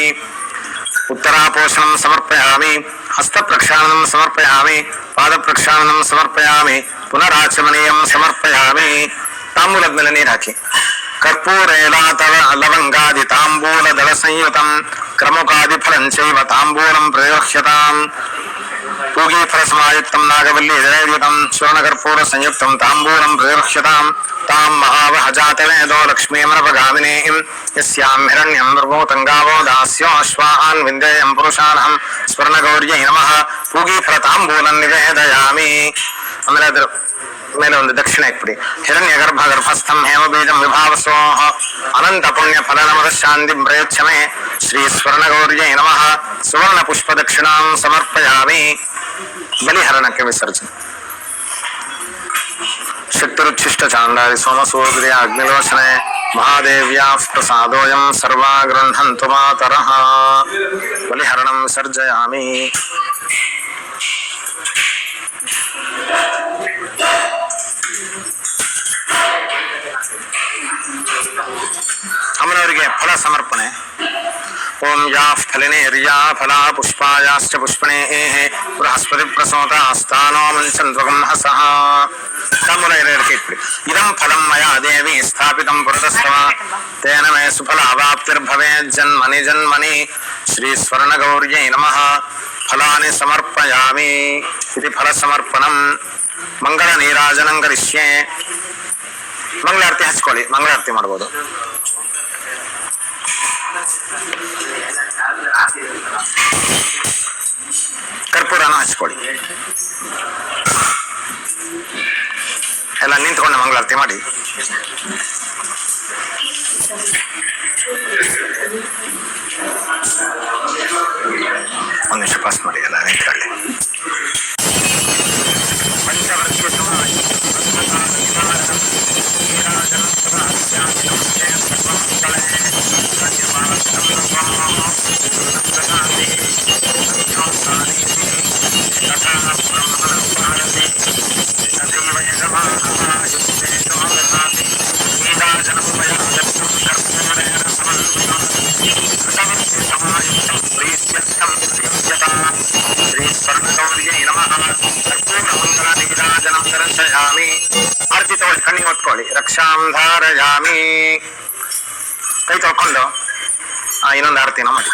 ఉత్తరాపోషణం సమర్పయామి. హస్త ప్రక్షాళనం సమర్పయామి. పాద ప్రక్షాళనం సమర్పయామి. పునరాచమనీయం సమర్పయామి. ತಾಂಬೂಲದ ನೀರು ಹಾಕಿ. ಕರ್ಪೂರೇಲಾತವ ಲವಂಗಾದಿ ತಾಂಬೂಲ ದಳ ಸಂಯುತಂ ಕ್ರಮುಕಾದಿ ಫಲಂ ಚೈವ ತಾಂಬೂಲಂ ಪ್ರಯೋಕ್ಷ್ಯತಾಂ. पूगी फल समायुक्तं नागवल्ली जययुतं स्वर्णकर्पूर संयुक्तं तांबूलं प्रयोक्ष्यतां. तां महावह जातवेदो लक्ष्मीमनपगामिनीं यस्यां हिरण्यं दुर्भूतं गावो दास्यो अश्वान् विन्देयं पुरुषाणं स्वर्णगौर्यै नमः. पूगी फल तांबूलं निवेदयामि. ಆಮೇಲೆ ಅದರ ಮೇಲೆ ಒಂದು ದಕ್ಷಿಣ ಇಟ್ಬಿಡಿ. ಹಿರಣ್ಯ ಗರ್ಭಸ್ಥಂ ಹೇಮಬೀಜಂ ವಿಭಾವಸೋಹ ಅನಂತ ಪುಣ್ಯ ಫಲನಮದ ಶಾಂತಿ ಪ್ರಯಚ್ಛಮೆ. ಶ್ರೀ ಸ್ವರ್ಣಗೌರ್ಯೈ ನಮಃ. ಸುವರ್ಣ ಪುಷ್ಪ ದಕ್ಷಿಣಾಂ ಸಮರ್ಪಯಾಮಿ. ಬಲಿಹರಣಕ್ಕೆ ವಿಸರ್ಜನೆ. ಶಕ್ತಿರುಚ್ಛಿಷ್ಟ ಚಾಂದಾರಿ ಸೋಮಸೂರ್ಯ ಅಗ್ನಿಲೋಚನೆ ಮಹಾದೇವ್ಯಾ ಪ್ರಸಾದೋಯಂ ಸರ್ವಾ ಗೃಹಂತು ಮಾತರಃ. ಬಲಿಹರಣಂ ವಿಸರ್ಜಯಾಮಿ. ಅಮ್ಮನವರಿಗೆ ಫಲ ಸಮರ್ಪಣೆ. ಓಂ ಯಾ ಫಲಿನೇ ರಿಯಾ ಫಲ ಪುಷ್ಪಾಯಾಶ್ಚ ಪುಷ್ಪಣೇ ಬೃಹಸ್ಪತಿ ಪ್ರಸೋತ ಸ್ಥಾನೋ ಮಂಚಂದ್ವಗಂ ಹಸಃ. ತಾಂಬೂಲ ಹಿರಿಯರಿಗೆ ಇಟ್ಬಿಡಿ. ಇದಂ ಫಲಂ ಮಯಾ ದೇವಿ ಸ್ಥಾಪಿತಂ ಪುರತಸ್ತವ ತೇನ ಮೇ ಸುಫಲ ಅವಾಪ್ತಿರ್ಭವೇತ್ ಜನ್ಮನಿ ಜನ್ಮನಿ. ಶ್ರೀ ಸ್ವರ್ಣಗೌರ್ಯೈ ನಮಃ. ಫಲಾನಿ ಸಮರ್ಪಯಾಮಿ. ಇದು ಫಲ ಸಮರ್ಪಣಂ. ಮಂಗಳ ನೀರಾಜನಂ ಕರಿಷ್ಯೆ. ಮಂಗಳಾರತಿ ಹಚ್ಕೊಳ್ಳಿ. ಮಂಗಳಾರತಿ ಮಾಡ್ಬೋದು. ಕರ್ಪೂರನ ಹಚ್ಕೊಳ್ಳಿ. ಎಲ್ಲ ನಿಂತ್ಕೊಂಡು ಮಂಗಳಾರತಿ ಮಾಡಿ. ಒಂದು ನಿಮಿಷ ಪಾಸ್ ಮಾಡಿ. ಎಲ್ಲ ನಿಂತ್ಕೊಳ್ಳಿ. ಪಂಚವರ್ಷ ಸಮಾಜ ಆರತಿ ತಗೊಳ್ಳಿ. ಕಣ್ಣಿಗೆ ಹೊತ್ಕೊಳ್ಳಿ. ರಕ್ಷಾಂ ಧಾರಯಾಮಿ. ಕೈ ತೊಳ್ಕೊಂಡು ಇನ್ನೊಂದು ಆರತಿನ ಮಾಡಿ.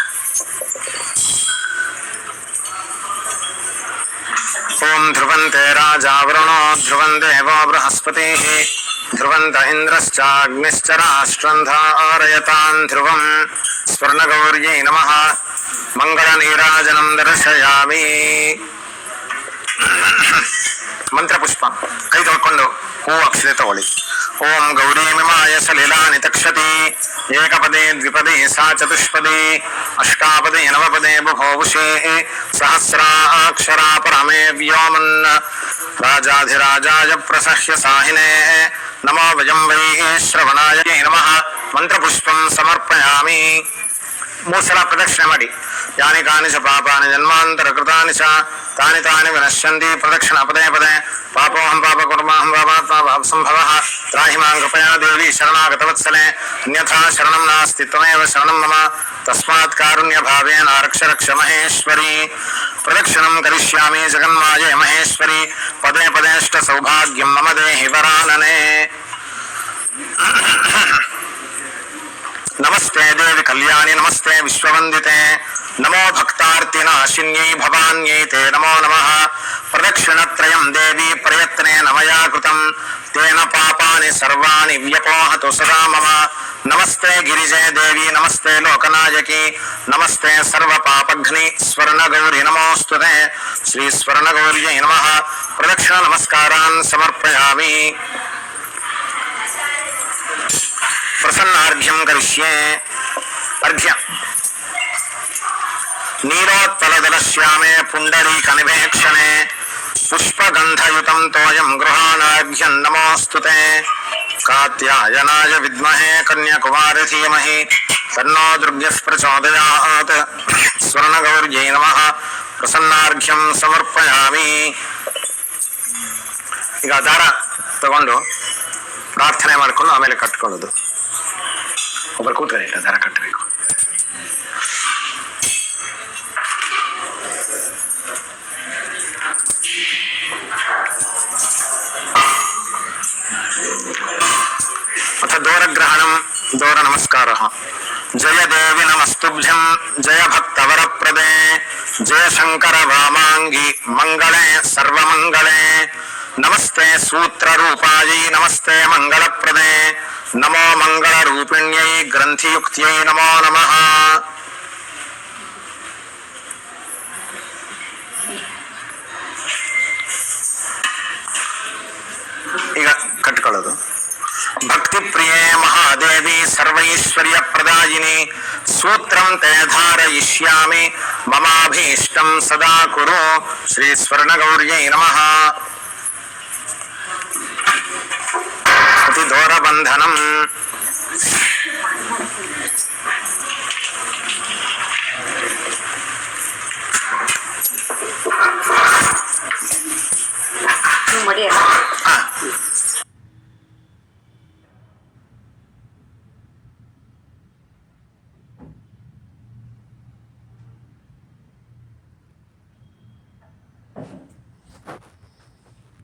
ಓಂ ಧ್ರುವಂತೆ ರಾಜಾ ವರುಣೋ ಧ್ರುವಂ ದೇವೋ ಬೃಹಸ್ಪತಿ ಧ್ರುವಂತ ಇಂದ್ರಶ್ಚಾಗ್ನಿಶ್ಚ ರಾಷ್ಟ್ರಂ ಧಾರಯತಾನ್ ಧ್ರುವಂ. ಸ್ವರ್ಣಗೌರ್ಯೈ ನಮಃ. ಮಂಗಳ ನೀರಾಜನಂ ದರ್ಶಯಾಮಿ. ಮಂತ್ರ ಪುಷ್ಪ. ಕೈ ತೊಳ್ಕೊಂಡು ಹೂವು ಅಕ್ಷತೆ ತಗೊಳ್ಳಿ. ಓಂ ಗೌರಿ ಮಿಮಾಯ ಸಲಿಲಾನಿ ತಕ್ಷತಿ ಏಕಪದೇ ದ್ವಿಪದೇ ಸಾ ಚತುಷ್ಪದೇ ಅಷ್ಟಾಪದೇ ನವಪದೇ ಬಭೂಷೇ ಸಹಸ್ರಾಕ್ಷರಾ ಪರಮೇ ವ್ಯೋಮನ್ ರಾಜಾಧಿರಾಜಾಯ ಪ್ರಸಹ್ಯ ಸಾಹಿನೇ ನಮೋ ವಯಂ ವೈ ಶ್ರವಣಾಯ ನಮಃ. ಮಂತ್ರಪುಷ್ಪಂ ಸಮರ್ಪಯಾಮಿ. 3 ಸಲ ಪ್ರದಕ್ಷಿಣೆ ಮಾಡಿ. ಯಾನಿ ಕಾನಿ ಚ ಪಾಪಾನಿ ಜನ್ಮಾಂತರ ಕೃತಾನಿ ಚ ತಾನಿ ತಾನಿ ವಿನಶ್ಯಂತಿ. ಪ್ರದಕ್ಷಿಣ ಪದೇ ಪದೇ. ಪಾಪೋಹಂ ಪಾಪ ಕುರ್ಮಾಹಂ ಪಾಪಾತ್ಮ ಸಂಭವಃ ತ್ರಾಹಿ ಮಾಂ ಕೃಪಯಾ ದೇವಿ ಶರಣಾಗತವತ್ಸಲೆ. ಅನ್ಯಥಾ ಶರಣಂ ನಾಸ್ತಿ ತ್ವಮೇವ ಶರಣಂ ಮಮ. ತಸ್ಮಾತ್ ಕಾರುಣ್ಯ ಭಾವೇನ ರಕ್ಷ ರಕ್ಷ ಮಹೇಶ್ವರಿ. ಪ್ರದಕ್ಷಿಣಂ ಕರಿಷ್ಯಾಮಿ ಜಗನ್ಮಾಯೇ ಮಹೇಶ್ವರಿ. ಪದೇ ಪದೇಷ್ಟ ಸೌಭಾಗ್ಯಂ ಮಮ ದೇಹಿ ವರಾನನೆ. ನಮಸ್ತೆ ದೇವಿ ಕಲ್ಯಾಣಿ ನಮಸ್ತೆ ವಿಶ್ವವಂದಿತೆ. ನಮೋ ಭಕ್ತಾರ್ತಿನಾಶಿನ್ಯೈ ಭವಾನ್ಯೈ ತೇ ನಮೋ ನಮಃ. ಪ್ರದಕ್ಷಿಣತ್ರಯಂ ದೇವಿ ಪ್ರಯತ್ನೇನ ಮಯಾ ಕೃತಂ ತೇನ ಪಾಪಾನಿ ಸರ್ವಾಣಿ ವ್ಯಪೋಹತು ಸದಾ ಮಮ. ನಮಸ್ತೆ ಗಿರಿಜೆ ದೇವಿ ನಮಸ್ತೆ ಲೋಕನಾಯಕಿ ನಮಸ್ತೆ ಸರ್ವ ಪಾಪಘ್ನಿ ಸ್ವರ್ಣಗೌರಿ ನಮೋಸ್ತುತೆ. ಶ್ರೀ ಸ್ವರ್ಣಗೌರ್ಯೈ ನಮಃ. ಪ್ರದಕ್ಷಿಣ ನಮಸ್ಕಾರಾನ್ ಸಮರ್ಪಯಾಮಿ. ಪ್ರಸನ್ನಾರ್ಘ್ಯಂ ಕರಿಷ್ಯೆ. ಅರ್ಘ್ಯ. ನೀರೋತ್ಪಲದಲಶ್ಯಾಮೆ ಪುಂಡರೀಕನಿವೇಕ್ಷಣೆ ಪುಷ್ಪಗಂಧಯುತಂ ತೋಯಂ ಗೃಹಾಣಾರ್ಘ್ಯಂ ನಮೋಸ್ತುತೆ. ಕಾತ್ಯಾಯನಾಯ ವಿದ್ಮಹೇ ಕನ್ಯಾಕುಮಾರಿ ಧೀಮಹಿ ತನ್ನೋ ದುರ್ಗ್ಯಃ ಪ್ರಚೋದಯಾತ್. ಸ್ವರ್ಣಗೌರ್ಯೈ ನಮಃ. ಪ್ರಸನ್ನಾರ್ಘ್ಯಂ ಸಮರ್ಪಯಾಮಿ. ಈಗ ದಾರ ತಗೊಂಡು ಪ್ರಾರ್ಥನೆ ಮಾಡಿಕೊಂಡು ಆಮೇಲೆ ಕಟ್ಕೊಳ್ಳೋದು. ಒಬ್ಬರು ಕೂತ್ರೆ ದಾರ ಕಟ್ಟಬೇಕು. ಅಥ ದೋರಗ್ರಹಣಂ ದೋರ ನಮಸ್ಕಾರ. ಜಯ ದೇವಿ ನಮಸ್ತುಭ್ಯಂ ಜಯ ಭಕ್ತವರಪ್ರದೇ ಜಯ ಶಂಕರ ವಾಮಾಂಗಿ ಮಂಗಳೇ ಸರ್ವಮಂಗಳೇ. ನಮಸ್ತೆ ಸೂತ್ರರೂಪಾಯೈ ನಮಸ್ತೆ ಮಂಗಳಪ್ರದೇ ನಮೋ ಮಂಗಳರೂಪಿಣ್ಯೈ ಗ್ರಂಥಿಯುಕ್ತ್ಯೈ ನಮೋ ನಮಃ. ಈಗ ಕಟ್ಕೊಳ್ಳೋದು. ಭಕ್ತಿ ಪ್ರಿಯೇ ಮಹಾದೇವಿ ಸರ್ವೈಶ್ವರ್ಯ ಪ್ರದಾಯಿನಿ ಸೂತ್ರಂ ತೇ ಧಾರಯಿಷ್ಯಾಮಿ ಮಮಾಭೀಷ್ಟಂ ಸದಾ ಕುರು. ಶ್ರೀ ಸ್ವರ್ಣಗೌರ್ಯೈ ನಮಃ. ಅತಿ ದೋರ ಬಂಧನಂ.